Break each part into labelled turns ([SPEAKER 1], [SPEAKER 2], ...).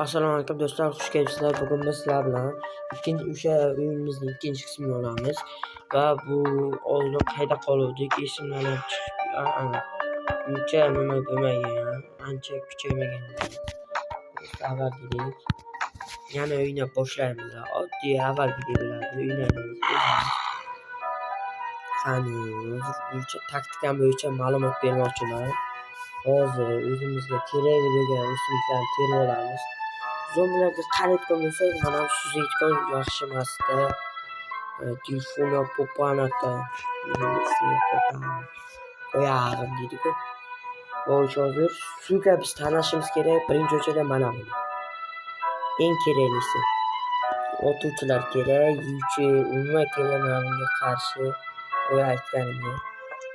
[SPEAKER 1] Assalomu alaykum do'stlar, xush kelibsizlar. Bugun biz sizlar bilan o'yinimizning ikkinchi qismini olamiz va bu oldin qayda qoluvdik, esimdan uncha nima bo'lmagan, ancha kuchaymagan. Avvalgidek yana o'ynab boshlaymiz. Oddiy avvalgidek bo'ladi, o'ynaymiz. Qani, bo'yicha taktikam bo'yicha ma'lumot bermoqchiman. Hozir o'zimizga kerak bo'lgan o'simliklarni terib olamiz. Zombilarga qaratgan bo'lsak, mana shu zeytgon yaxshi emasda. Telefona po'panata qo'yag'im deydi-ku. Hozir shuga biz tanlashimiz kerak. Birinchi o'rinda mana bu. Eng keraklisi. O'tuvchilar kerak, yuvchi umuman kerak bunga qarshi. Qo'ya aytganimga.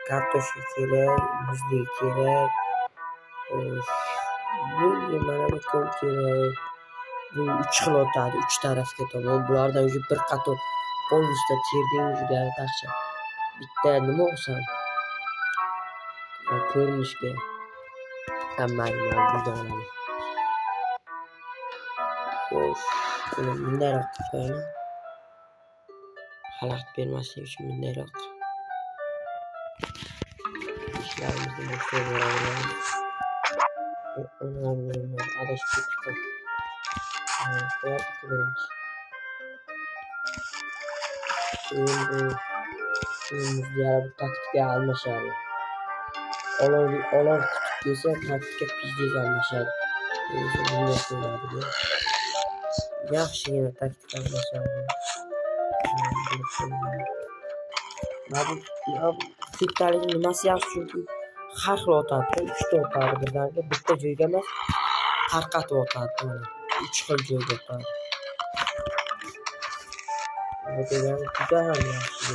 [SPEAKER 1] Kartoshka kerak, muzlik kerak. Bu mana bu kerak. Bu 3 xil o'tadi, 3 tarafga tomon. Bulardan уже bir qator polnisda terdim juda yaxshi. Bitta nima olsam? Ko'rinishga hammaning mavjudini. Xo'sh, buni bundayroq qilib qo'yaymi? Xalaqit bermaslik uchun bundayroq. İşlerimizni boshlayib boraveramiz. Adashib ketdik. Şimdi bu taktika almışlar. Olov tutduysa taktika pizdez almışlar. Bunday qilinadi. Yaxshigina taktika almışlar. Bu fiktalik nimasi yaxshi chunki har xil o'tadi. 3 ta o'tadi birdaniga, bitta joyga emas, tarqatib o'tadi mana. 3 xil joyga o'tadi. Bu degani juda ham yaxshi.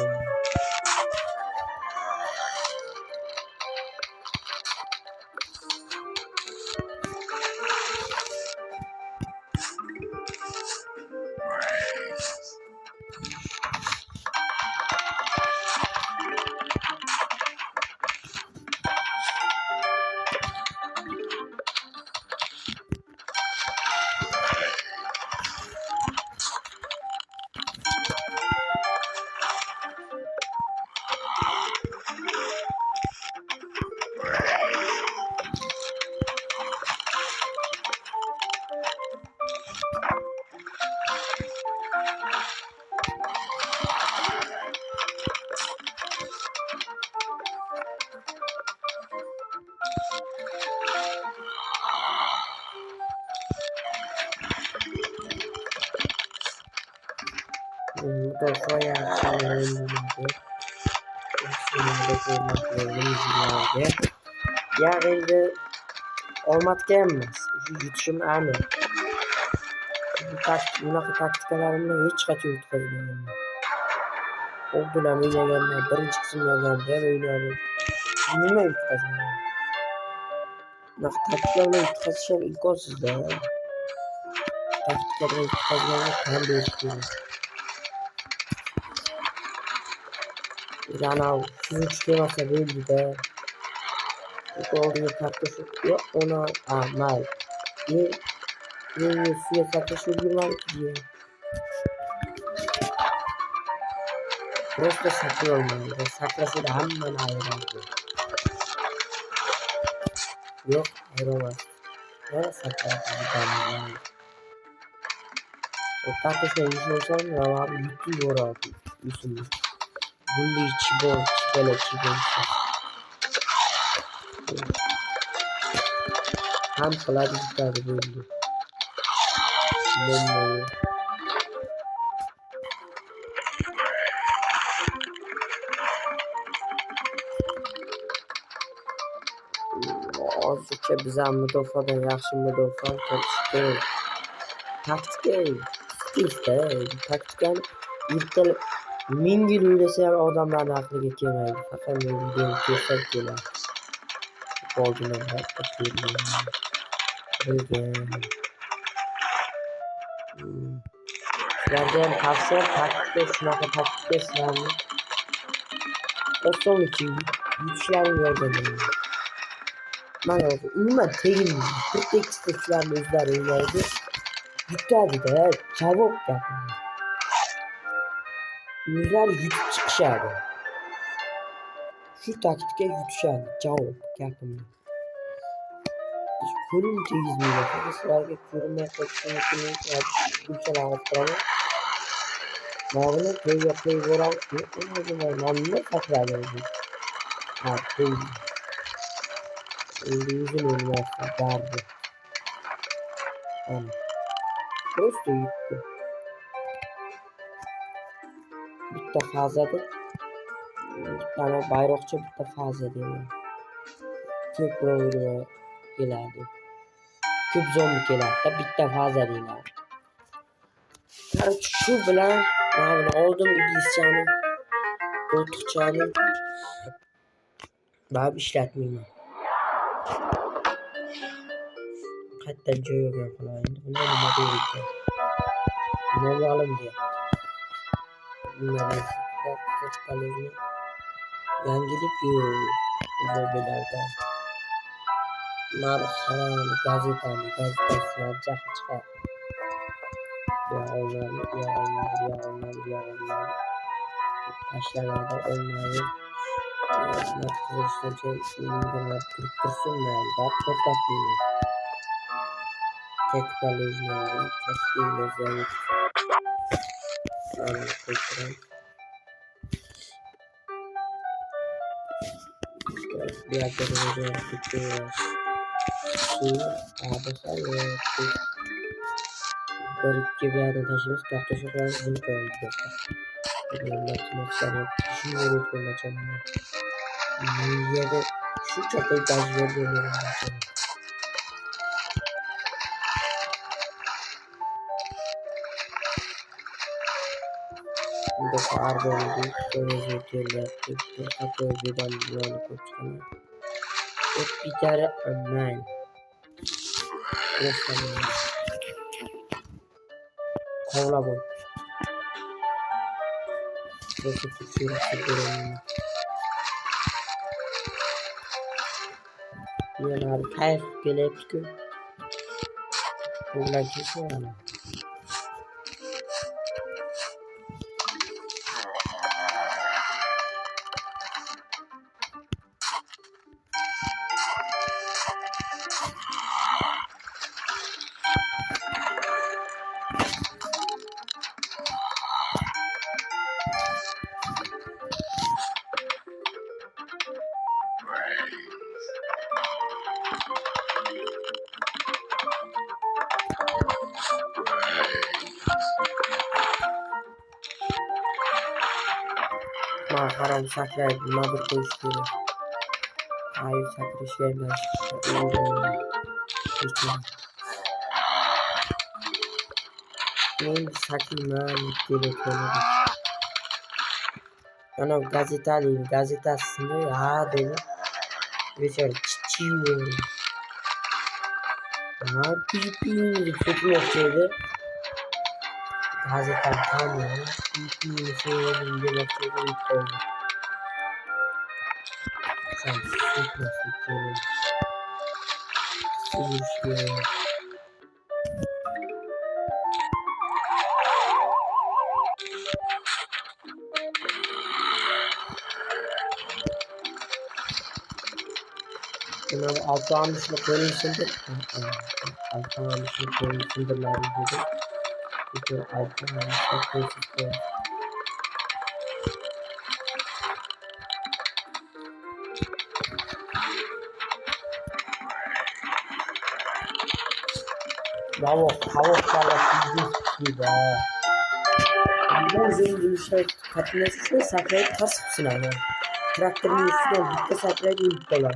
[SPEAKER 1] Ya endi olmadga emas, yutishim aniq. Bunaqa taktikalarni hech qachon yutqazmaganman. Oldinlar o'ynaganman, birinchi qismda o'ynadim. Nima yutqazmagan? Bunaqa taktikalarni yutqazish ham imkonsizda. Taktikalarni yutqazganga tan berish kerak. Yana shuncha kelmasa bo'ldi-da. Oldiga kartoshka yo'q, ona may. Suya kartoshka yurmaydi. Просто saklolmaydi. Saklasa da hammani ayiradi. Yo'q, ayiramas. Yana saklaydi. O kartoshka yurmasam, ravab yutib yoradi. Yusimni. Bunday chibon. Ham qiladi bitadi bo'ldi. Hozircha biz ham mudofaadan yaxshi mudofaa qilishdi. Taktikani ertalab 1000 yil o'ylasa ham odamlarning aqliga kelmaydi. Faqat men videoni ko'rsatib keladi. Oldindan hatto bilgan. Sizlarga ham tavsiya taktika, shunaqa taktika sizlarni oson uchun yutishlaring yordam. Mana umuman tegilmaydi. Bir tekstlarni o'zlari o'ylaydi. Yutadi-da, javob gapini. O'zlari yutib chiqishadi. Shu taktikaga yutishadi, javob gapimni. Qo'lim tegizmaydi. Hozir sizlarga ko'rinmay qolishi mumkin. Gulchan olib turaman. Mana to'yga qo'yib yuboramiz. Nonni saqladi o'zi. Ha, qo'ydi. Endi o'zini o'lmayapti, dardi. Mana. Просто yutdi. Bitta fazada bitta bayroqcha bitta faza deyman. Ko'proq keladi. Ko'p zombi keladi, bitta faza deyiladi. Короче, shu bilan mana oldim iblischani, qo'ltiqchani. Bab ishlatmayman. Qayerdan joy o'rgan qilaman. Bunda nima deydi? Noma'lum deyapti. Yangilik yo'q. Zombilarda. Marhamat, gazetani chiqar. Yog'olmadi. Tashlanadi, olmaydi. Qizishdan tursin mayli, to'xtatmayman. Texnologiyalar. Bir-ikki bir yerdan tashlaymiz, taxta shoxlarni buni qo'yamiz. Niyada shuncha qo'yib tajriba berganman. Bunda karbonli kelyapti. Qatoy bilan yo'lni ko'chiramiz. Bitar aman. Kovla bu. Burası tutuyorum. Yana kayf gelepti. Kovla kesiyor. Haram saklayıp nadir koşturuyor. Hayır saklaş gelmez. Neydi saklayayım telefonda. Ana gazete alayım. Gazete aslında ya dedi. Mesela çiçiyor. Ya pipi kötü yapıyordu. Gazete tanıyor. Pipi söylediğinde yapıyordu. Sen sıkmasın diyorum. Sıkışıyor. Bunları altağın dışında koymuşsundur. Altağın dışında koymuşsundurlar dedi. Bir de altağın dışında koymuşsundur. Tavuk falan gibi. Bu zenginlikler katılmasını saklayıp tasıpsın ama. Traktörün üstüne bitti saklayıp yürütüyorlar.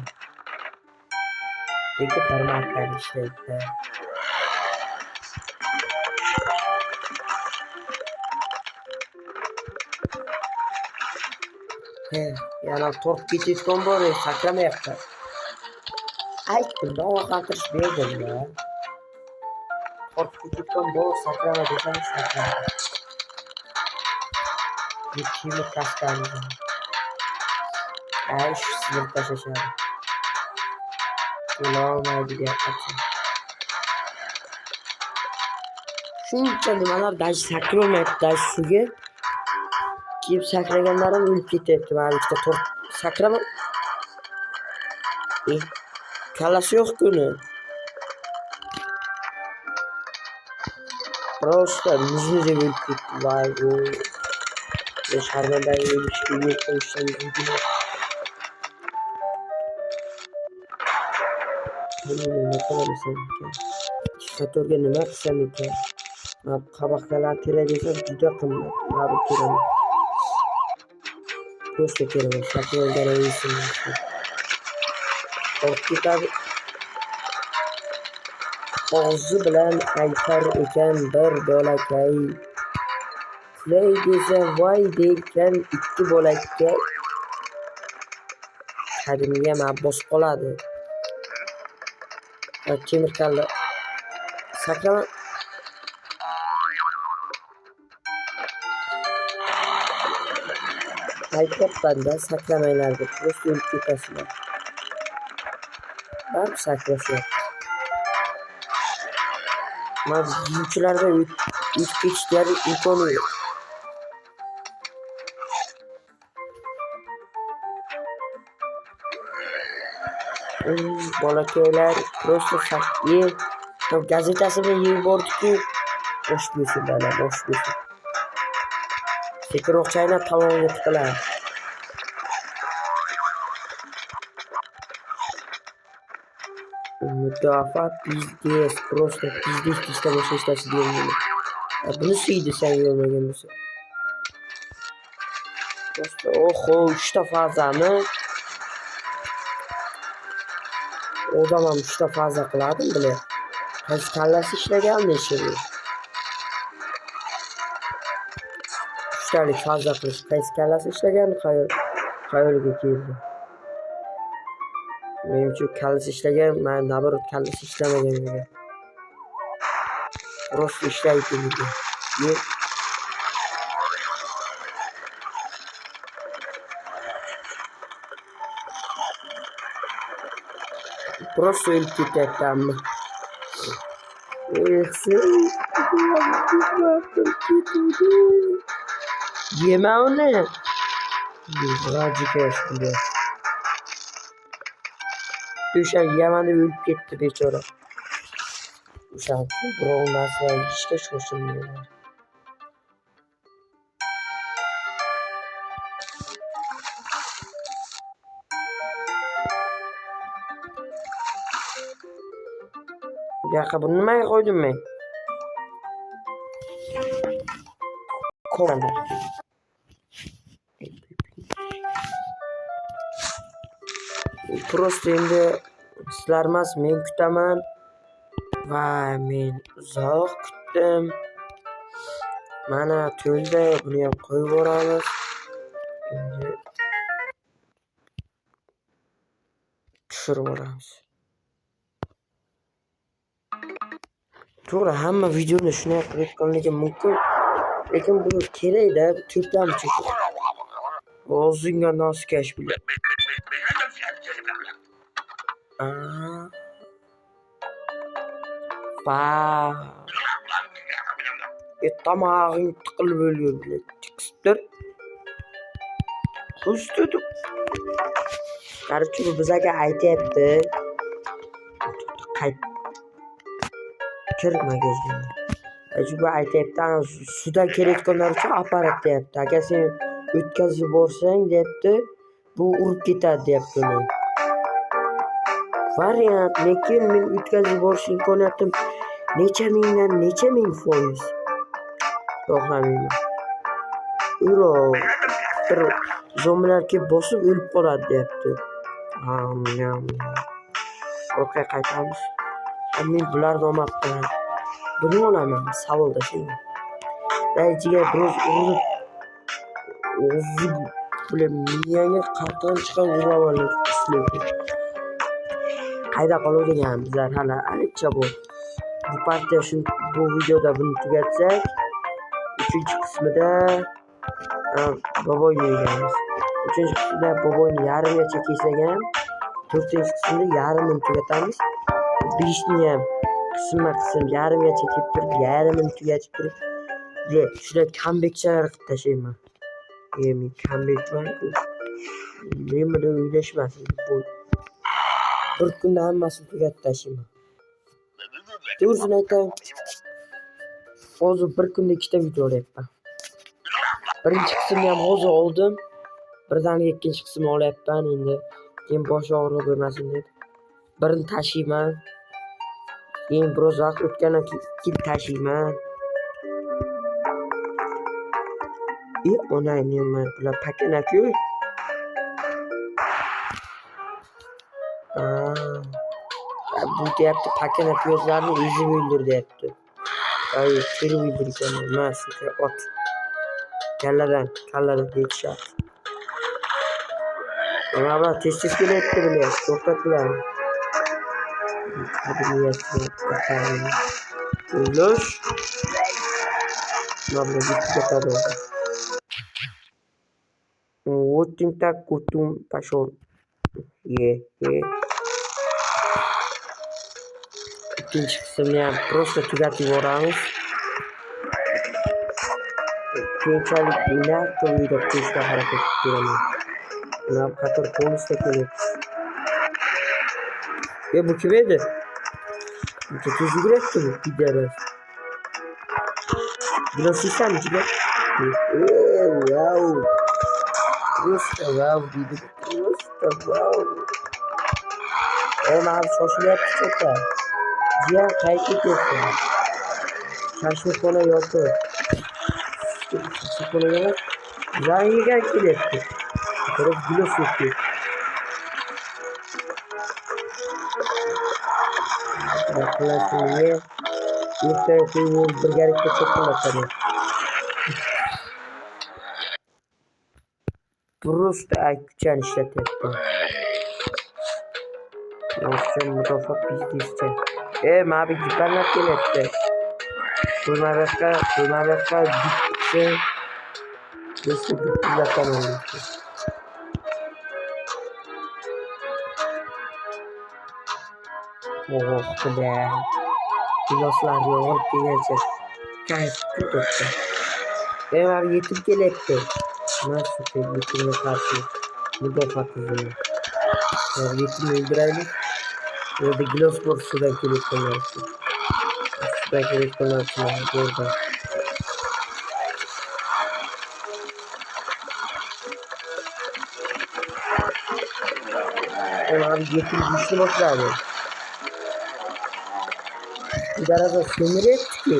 [SPEAKER 1] Peki parmaklar işte. Yani torp geçiş komboyu saklama yaptı. Ayıktım da o kantırış verdim ya. Torp geçiş komboyu saklama desem saklama. Bir kimi kastanı. Ay şu sınıfta şaşardı. Şöyle olmayı bir yapmak. shuncha nimalar даже sakrolmayapti, даже suvga kelib sakraganlarim o'lib ketyapti. Mana ikkita to'rt sakrama. Kallasi yo'q-ku uni. Просто muz-muz o'lib ketdi. Voy voy. Sharmandagi o'lishga yo'l qo'yishdan nima qilasan ekan? Shatorga nima qilsam ekan? Qaboqchalar kerak desam juda qimmat. Mana kerak. Просто kerak. Shatorga yesin. Ketadi. Og'zi bilan aytar ekan bir bolakay. Kulay desa voy derkan ikki bolakay. Qadimga ma'bos qoladi. Temir kalla. Sakrama. Aytyapman-da sakramanglar deb. Просто o'lib ketasizlar. Baribir sakrashyapti. Mana yuvchilarda o'tib ketishga imkoni yo'q. Bolakaylar просто gazetasini yeb bordi-ku, bosh bo'lsinlar, bosh bo'lsin. Sekiroq chaynab tamomiga tiqiladi. Mudofaa pizdes, просто pizdes tishda boshlashdi deyman. Buni suydi sen yo'lmagan bo'lsa. Просто oho, 3 ta fazami. Odam ham 3 ta faza qiladim bular. Qaysi kallasi ishlaganmi shunday? 3 talik faza qilish qaysi kallasi ishlagan, qayerga keldi? Men uchun kallasi ishlagan, men naborot kallasi ishlamagan edi. Просто ishlaydi dedi. Просто o'lib ketyapti amma. Yema uni. Rajikesh dedi. O'sha yemani o'lib ketdi bechora. O'sha birov narsa yeyishga shoshilmaydi. Yo'q, buni nimaga qo'ydim men? Ko'randa. Просто endi sizlar emas, men kutaman. Va men uzoq kutdim. Mana to'ldi, buni ham qo'yib yuboramiz. Endi tushirib yuboramiz. To'g'ri, hamma videoni shunday qilib qolishga mumkin. Lekin bu kerak-da, to'plamchi. O'zingga noskash bilan. Tomog'ing tiqilib o'lgan bilan chiqibdir. Xustudi. Qarchi bu bizga aytayapti. Qayt. Kirmagin. Ajiba aytayapti, suda kelayotganlar uchun apparat deyapti. Agar sen o'tkazib yuborsang deyapti, bu urib ketadi deyapti uni. Variant, lekin men o'tkazib yuborish imkoniyatim necha ming foiz. Yo'qlamayman. Bir zombilar kelib bosib o'lib qoladi deyapti. Orqaga qaytamiz. Men bularni olmabman. Buni olaman, savolda shunday. Dajiga biroz urib bilan miyangga qartan chiqib uraman. Qayda qoladigan bizlar hali ancha bu. Bu partiya bu videoda buni tugatsak, 3-qismida boboyni o'ynaymiz. 3-qismida boboyni yarimgacha kelsagan, 4-qismida yarimini tugatamiz. 5ni ham qism yarimgacha kelib turib, yarimini tugatib turib, shular kambekchalar qilib tashlayman. Men kambekman-ku. Men bilan o'ylashmasin. Bir kunda hammasini tugatib tashlayman. To'g'risini aytayim. Hozir bir kunda 2 ta video olyapman. Birinchi qismni ham hozir oldim. Birdaniga ikkinchi qismni olyapman endi. Keyin bosh og'rig'i bo'lmasin deb. Birini tashiyman. Keyin biroz vaqt o'tgandan keyin ikkinchi tashiyman. Ona nima bular pakana-ku. Bu deyapti pakana piyozlarni o'zi o'ldir deyapti. Ay, chiri o'ldirgan emas, ot. Kalladan deyishyapti. Mana bular tez kelyapti bular, to'xtatdilar. Lo'sh. Mana bu ketadi. Очень так кутум пошел. İkinci kısmını ham просто tugatib yuboramiz. Keyinchalik inakka uyda ko'rishga harakat qilamiz. Mana qator bonusda kelyapti. Bu kim edi? Buncha tez yugurayapti bu pidaras. Bular sizlarmi juda? Wow. Просто wow deydi. Просто wow. Mana shoshilyapti cho'ta. Jiyan qaytib ketdi. Shashlikxona yopiq. Shashlikxonaga zangiga kelyapti. Ko'rib gilos yo'q. Yaqinlashimga ertaga birgalikda cho'qiladi. Просто kuchani ishlatyapti. Yo'qcha mudofaa bizdescha. Mana bu gipanlar kelyapti. Qo'ymaroqqa bitta Do'stlar bilaman. Xudo. Giloslar yo'q degancha. Kayf tutdi. Mana yetib kelyapti. Mana shu yetimga qarshi mudofaa tizimi. Yetimni o'ldiraylik. Burada gilos bor sudan kelib qolyapti. Sudan kelib qolyapti. Burada. Abi yetim güçlü başladı. Bir arada sinir etti ki.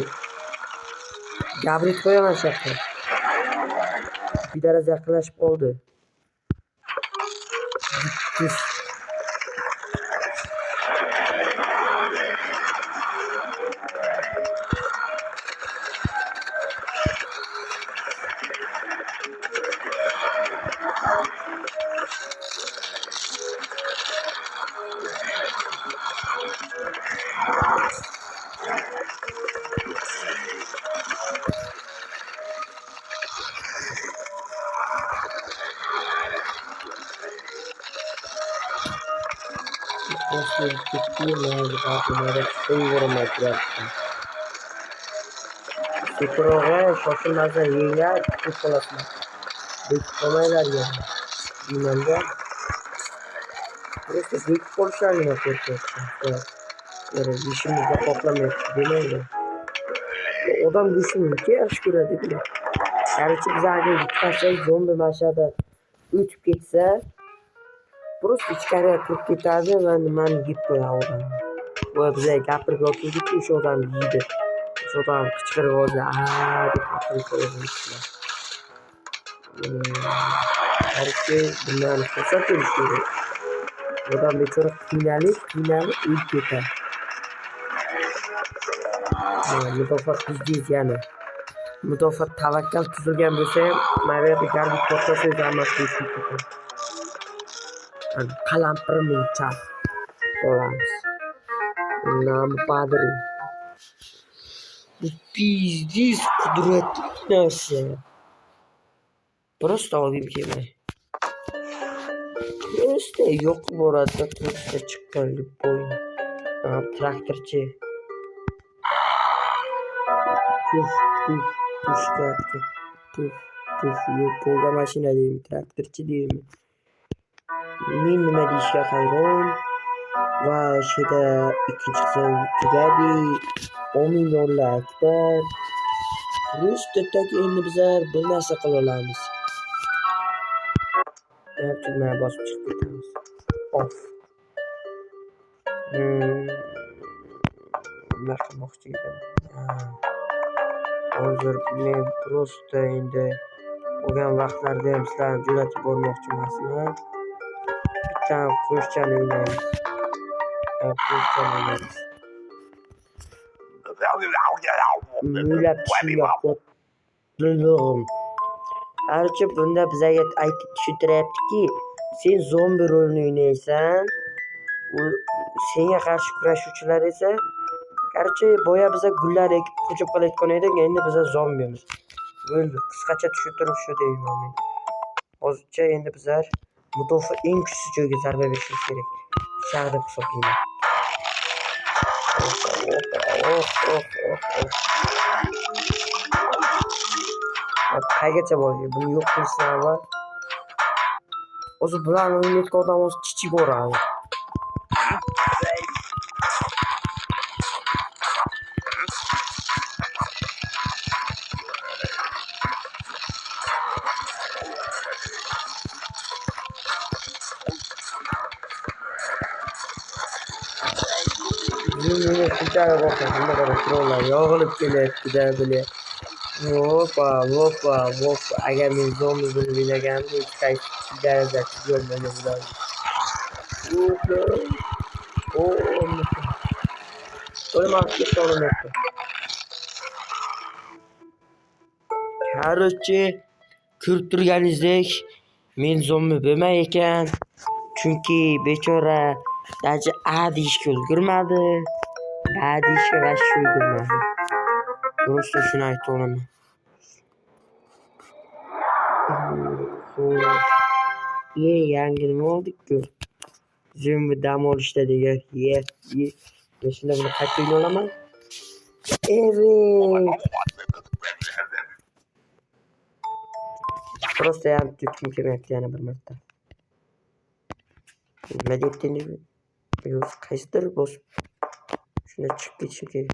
[SPEAKER 1] Gabrit koyamaz şapka. Bir arada yaklaşıp oldu. Gitti. Nasıl gittiğim mevzuatları uygulamak yaptım. Süpürge şaşırmazsa yine tutulmasın. Büyük kolaylar ya. Bilmemde. Burası büyük borçlar yine korkuyorsun. Böyle işimizde toplamayız. Demeyle. Odam düşünün ki aşkura dedi. Gerçi zaten gitmezse zombi aşağıda uçup gitse Просто ichkariga kirib ketadi va nimani yeb qo'yadi odam. Bu bizga gapirib o'tirdik-ku, o'sha odam yeydi. O'sha odam qichqirib oldi. Deb gapirib qo'yadi. Balki bundan fursat berish kerak. Odam bechora qiynalib o'lib ketadi. Mudofaa bizdeyiz yana. Mudofaa tavakkal tuzilgan bo'lsa ham, mana bu garbi portlasa hammasi o'chib ketadi. Qalampirimning chap olamiz. Nami padri. Bu pizdiz qudratli narsa. Просто olib kelmay. Просто yo'q boradi, просто chiqqanlik bo'yin. Traktorchi. Puf puf pushka puf puf yo'q polga mashina deymi traktorchi deymi men nima deyishga hayron va o'shada ikkinchi qism tugadi 10 millionlar akbar rus tilidagi endi bizlar bir narsa qila olamiz tugmani bosib chiqib ketamiz off nima qilmoqchi edim hozir men просто endi bo'lgan vaqtlarda ham sizlarni jo'natib bormoqchi emasman bitta qo'shchani o'ynaymiz Müller pishingga Archi bunda bizga aytib tushuntiryaptiki, sen zombi rolini o'ynaysan. Senga qarshi kurashuvchilar esa, qarchi boya biza gullar ekib hujum qilayotgan edik, endi biza zombimiz. Bo'ldi, qisqacha tushuntirib shu deyman men. Hozircha endi bizlar mudofaa eng kuchli joyga zarba berishimiz kerak. Shahar deb hisoblayman. Qaygacha borgan? Buni yo'q qilishdan avval o'zi bilan o'ynayotgan odam o'zi kichik boradi. Yine sıcak bakın. Bunda kadar trolllar yağılıp kelyapti-da bile. Hoppa. Agar men zombi bo'lib o'ynaganimda hech qaysi darajasi bo'lmagan bo'lardi. Короче, ko'rib turganingizdek, men zombi bo'lmay ekan. Chunki bechora даже A deyishga ulgurmadi. B deyishga vashshu ulgurmadi. Просто shuni ayta olaman. Yangi nima oldik-ku? Zombi dam olishda degan. Men shunda buni qayta o'ynay olaman. Evet. Просто ham tutkim kelmayapti yana bir marta. Nima deyaptiniz? Yo'q, qaysidir bosib. Shuna chiqib ketishim kerak.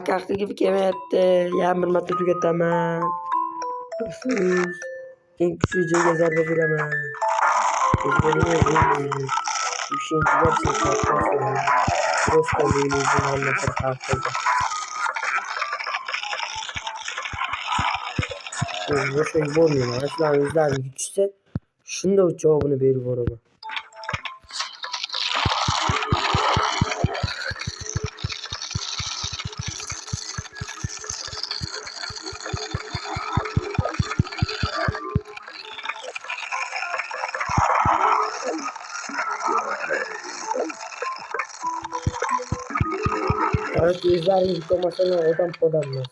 [SPEAKER 1] Qaqti gibi kelmayapti. Yana bir marta tugataman. Eng kuchli joyga zarba beraman. Просто o'yinimizni hammasi hal qildi. Boshqa bo'lmayman. Aslida o'zlarim yutishsa, shunda javobini berib boraman. Evet, izlerin yıkamasına odam podamlar.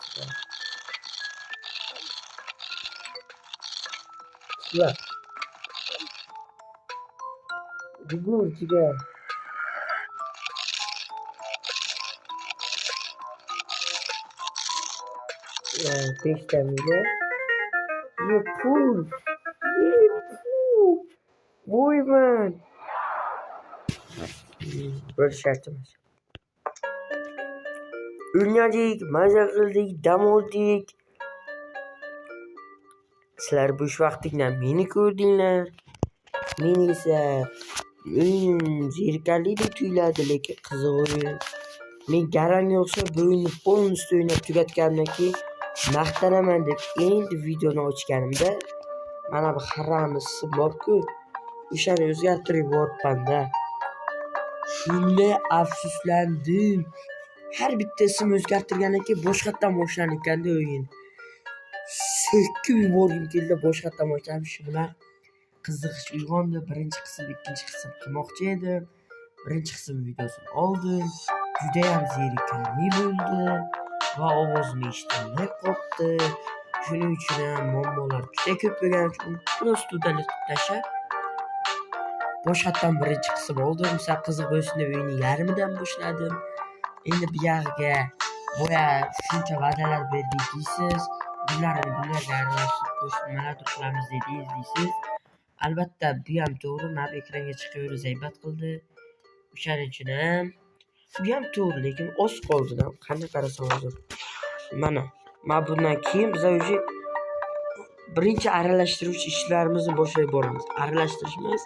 [SPEAKER 1] Bak. Dur çıkar. Peştemde. Yapul. Boy man. Böyle şartımız. O'ynadik, maza qildik, dam oldik. Sizlar bo'sh vaqtingdan meni ko'rdinglar. Men esa o'yin zerikarli deb tuyuladi, lekin qiziq o'yin. Men garanga o'xshab bu o'yinni полностью o'ynab tugatganimdan keyin maqtanaman deb endi videoni ochganimda mana bu haramisi bor-ku, o'shani o'zgartirib yuboribman-da. Shunday afsuslandim. Her bittasini o'zgartirgandan keyin boshqatdan boshlangan ekanda o'yin. So'kib yuborgim keldi, boshqatdan boshlab shu bilan qiziqish uyg'ondi. Birinchi qism, ikkinchi qism qilmoqchi edim. Birinchi qism videosini oldim. Juda ham zerikarli bo'ldi va ovozini eshitmay qoldi. Shuning uchun ham muammolar juda ko'p bo'lgani uchun просто udalib tashlab boshqatdan birinchi qism oldim. Misol qiziq bo'lsin deb o'yinni yarmidan boshladim. Endi bu yerga boya shuncha va'dalar berdik deysiz. Bularga aralashib qo'shib nimalardir qilamiz deysiz. Albatta bu ham to'g'ri. Mana ekranga chiqaverib g'iybat qildi. O'shaning uchun ham bu ham to'g'ri, lekin oz qoldi-da. Qanday qarasam hozir. Mana bundan keyin biz уже birinchi aralashtiruvchi ishlarimizni boshlab boramiz. Aralashtirishimiz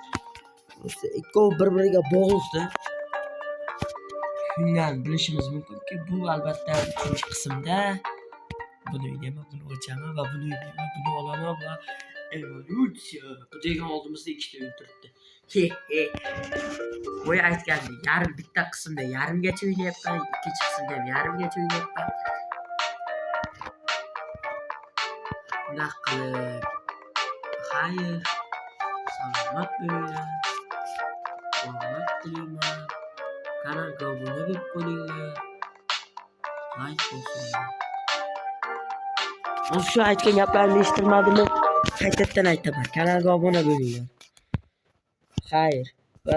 [SPEAKER 1] ikkovi bir-biriga bog'liqda. Shundan bilishimiz mumkinki, bu albatta uchinchi qismda buni o'ynaman, buni o'chaman va buni o'ynaman, buni olaman va evolyutsiya. Bu degan oldimizda ikkita o'yin turibdi. Boya aytgandek, bitta qismda yarimgacha o'ynayapman, ikkinchi qismda ham yarimgacha o'ynayapman. Bunaqa qilib, xayr, salomat bo'linglar, omad tilayman. Kanalga obuna bo'lib qo'yinglar, like bosinglar. Shu aytgan gaplarimni eshitmadimi? Qaytadan aytaman. Kanalga obuna bo'linglar. Xayr va